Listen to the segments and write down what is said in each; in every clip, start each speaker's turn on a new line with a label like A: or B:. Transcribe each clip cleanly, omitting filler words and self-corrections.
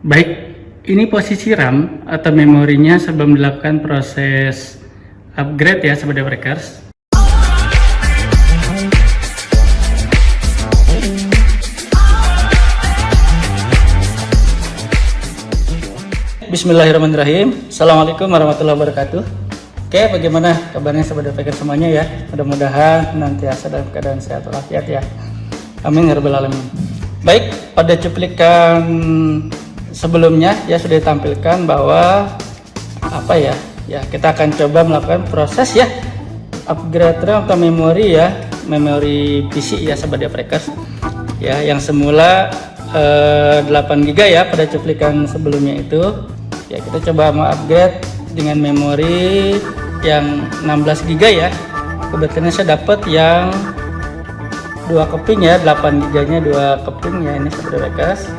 A: Baik, ini posisi RAM atau memorinya sebelum dilakukan proses upgrade ya Sobat Breakers. Bismillahirrahmanirrahim. Assalamualaikum warahmatullahi wabarakatuh. Oke, bagaimana kabarnya Sobat Breakers semuanya ya? Mudah-mudahan senantiasa dalam keadaan sehat walafiat ya. Amin ya rabbal alamin. Baik, pada cuplikan sebelumnya ya sudah ditampilkan bahwa kita akan coba melakukan proses ya upgrade RAM atau memori ya, memori PC ya Sobat Breakers ya, yang semula 8 GB ya pada cuplikan sebelumnya itu ya, kita coba mau upgrade dengan memori yang 16 GB ya. Kebetulan saya dapat yang 2 keping ya, 8 GB nya 2 keping ya, ini Sobat Breakers.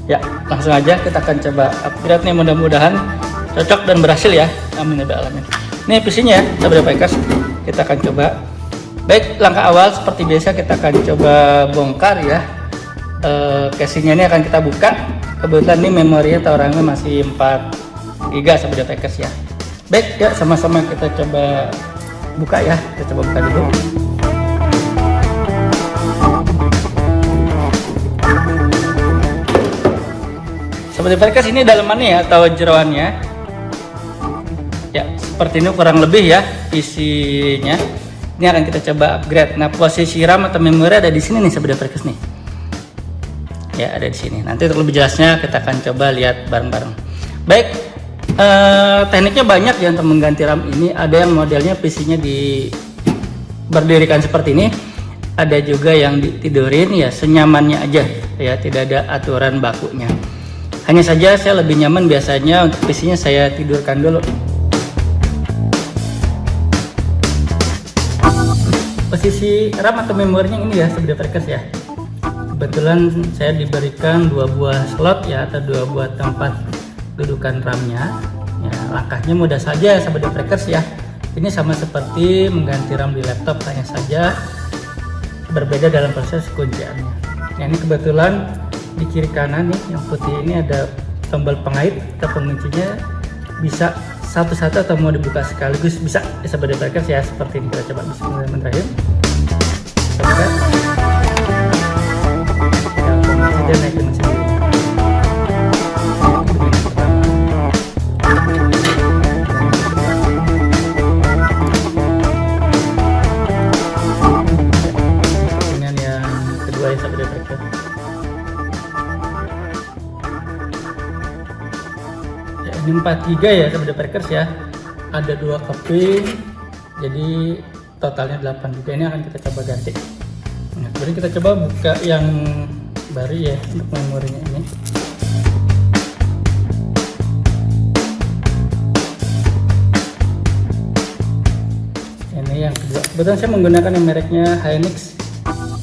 A: Ya, langsung aja kita akan coba upgrade nih, mudah-mudahan cocok dan berhasil ya. Amin ya rabbal alamin. Ini PC-nya ya, Sobat Breakers. Kita akan coba. Baik, langkah awal seperti biasa kita akan coba bongkar ya. Casingnya ini akan kita buka. Kebetulan ini memorinya atau RAM-nya masih 4 GB Sobat Breakers ya. Baik, ya sama-sama kita coba buka ya. Kita coba buka dulu. Sobat Breakers, ini dalamannya ya atau jeroannya ya, seperti ini kurang lebih ya isinya. Ini akan kita coba upgrade. Nah, posisi RAM atau memori ada di sini nih Sobat Breakers nih ya, ada di sini. Nanti untuk lebih jelasnya kita akan coba lihat bareng-bareng. Baik, tekniknya banyak ya untuk mengganti RAM ini. Ada yang modelnya PC-nya berdirikan seperti ini, ada juga yang ditidurin ya, senyamannya aja ya, tidak ada aturan bakunya. Hanya saja saya lebih nyaman biasanya untuk PC-nya saya tidurkan dulu. Posisi RAM atau memorinya ini ya Sobat Breakers ya. Kebetulan saya diberikan 2 buah slot ya, atau 2 buah tempat dudukan RAM-nya. Ya, langkahnya mudah saja Sobat Breakers ya. Ini sama seperti mengganti RAM di laptop, hanya saja berbeda dalam proses kunciannya. Nah, ini kebetulan di kiri kanan nih yang putih ini ada tombol pengait atau penguncinya, bisa satu-satu atau mau dibuka sekaligus bisa ya Sobat Breakers ya, seperti ini. Kita coba bismillahirrahmanirrahim. Dia naik dengan sendiri. Dengan yang kedua ya Sobat Breakers. Ini 4 GB ya Sobat Breakers ya, ada 2 keping, jadi totalnya 8 GB. Ini akan kita coba ganti. Nah, kemudian kita coba buka yang baru ya untuk memorinya ini. Ini yang kedua, kebetulan saya menggunakan yang mereknya Hynix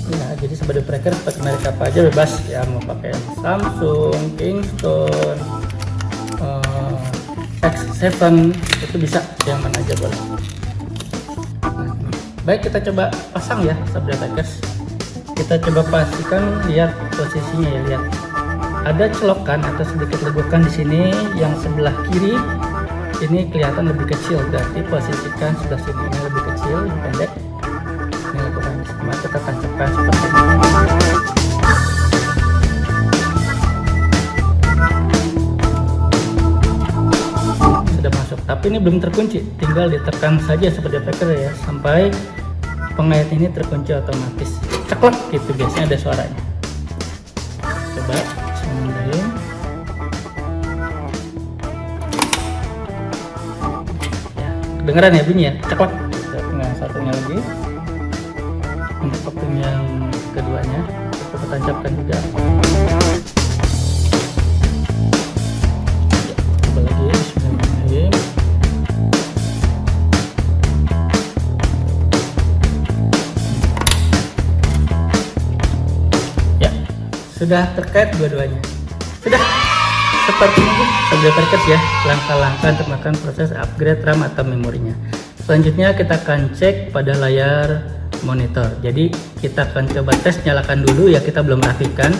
A: ya, jadi Sobat Breakers pakai merek apa aja bebas ya, mau pakai Samsung, Kingston, X7 itu bisa, yang mana aja boleh. Baik, kita coba pasang ya Sobat Breakers. Kita coba pastikan, lihat posisinya ya, lihat ada celokan atau sedikit legokan di sini yang sebelah kiri ini kelihatan lebih kecil, berarti posisikan sebelah sini ini lebih kecil, lebih pendek. Ini legokan di sini, kita tancapkan seperti ini. Tapi ini belum terkunci, tinggal ditekan saja Sobat Breakers ya sampai pengait ini terkunci otomatis. Ceklek gitu biasanya ada suaranya. Coba semudahin. Ya, kedengeran ya bunyi ya, ceklek. Nah, satunya lagi. Untuk keping yang keduanya kita tancapkan juga. Ya, coba lagi. Bismillahirrahmanirrahim. Sudah terkait dua-duanya. Sudah seperti ini Sobat Breakers ya, langkah-langkah untuk melakukan proses upgrade RAM atau memorinya. Selanjutnya kita akan cek pada layar monitor. Jadi kita akan coba tes, nyalakan dulu ya, kita belum rapikan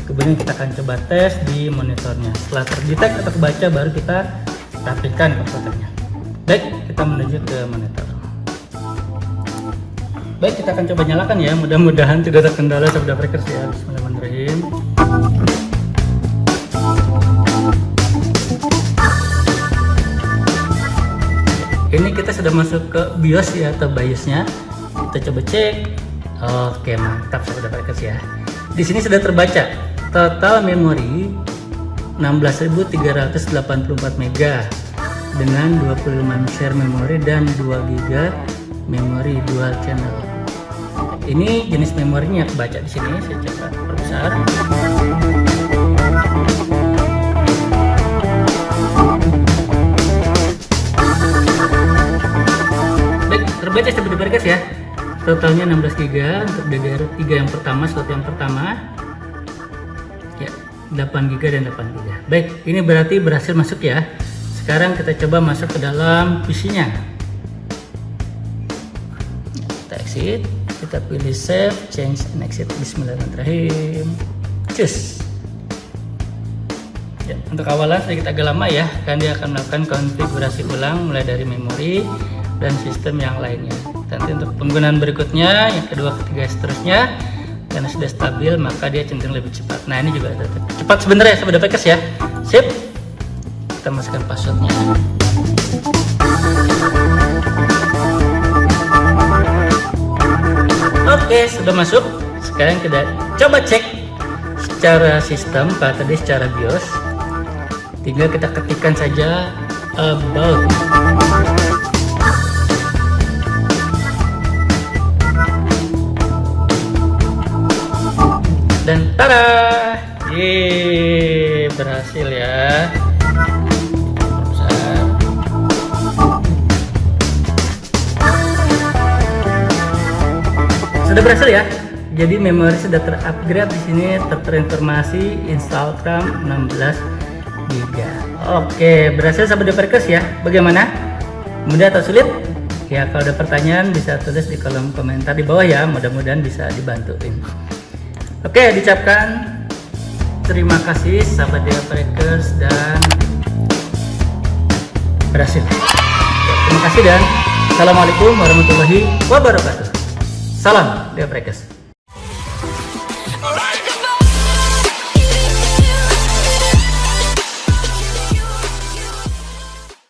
A: Kemudian kita akan coba tes di monitornya. Setelah terdetek atau kebaca, baru kita rapikan komputernya. Baik, kita menuju ke monitor. Baik, kita akan coba nyalakan ya. Mudah-mudahan tidak terkendala Sobat Breakers ya. Bismillahirrahmanirrahim. Ini kita sudah masuk ke BIOS ya, atau BIOSnya. Kita coba cek. Oke, mantap Sobat Breakers ya. Di sini sudah terbaca total memori 16.384 MB dengan 25 share memori dan 2 GB memori dual channel. Ini jenis memorinya kebaca di sini. Saya coba perbesar. Baik, terbaca Sobat Breakers ya. Totalnya 16 GB untuk DDR3 yang pertama, slot yang pertama. Ya, 8 GB dan 8 GB. Baik, ini berarti berhasil masuk ya. Sekarang kita coba masuk ke dalam PC-nya. Kita exit, kita pilih save, change and exit. Bismillahirrahmanirrahim. Cus. Ya, untuk awalan sedikit agak lama ya, kan dia akan melakukan konfigurasi ulang mulai dari memori dan sistem yang lainnya. Nanti untuk penggunaan berikutnya, yang kedua, ketiga, seterusnya, karena sudah stabil maka dia cenderung lebih cepat. Nah, ini juga cepat sebenarnya Sobat Breakers ya. Sip. Kita masukkan passwordnya. Oke, sudah masuk. Sekarang kita coba cek secara sistem, tadi secara BIOS. Tinggal kita ketikkan saja about. Dan tada, yeay, berhasil ya. Sudah berhasil ya. Jadi memori sudah terupgrade di sini, terinformasi install RAM 16 GB. Oke, berhasil Sobat Breakers ya. Bagaimana? Mudah atau sulit? Ya, kalau ada pertanyaan bisa tulis di kolom komentar di bawah ya. Mudah-mudahan bisa dibantuin. Oke, diucapkan terima kasih Sobat Breakers dan berhasil. Terima kasih dan assalamualaikum warahmatullahi wabarakatuh. Salam Breakers.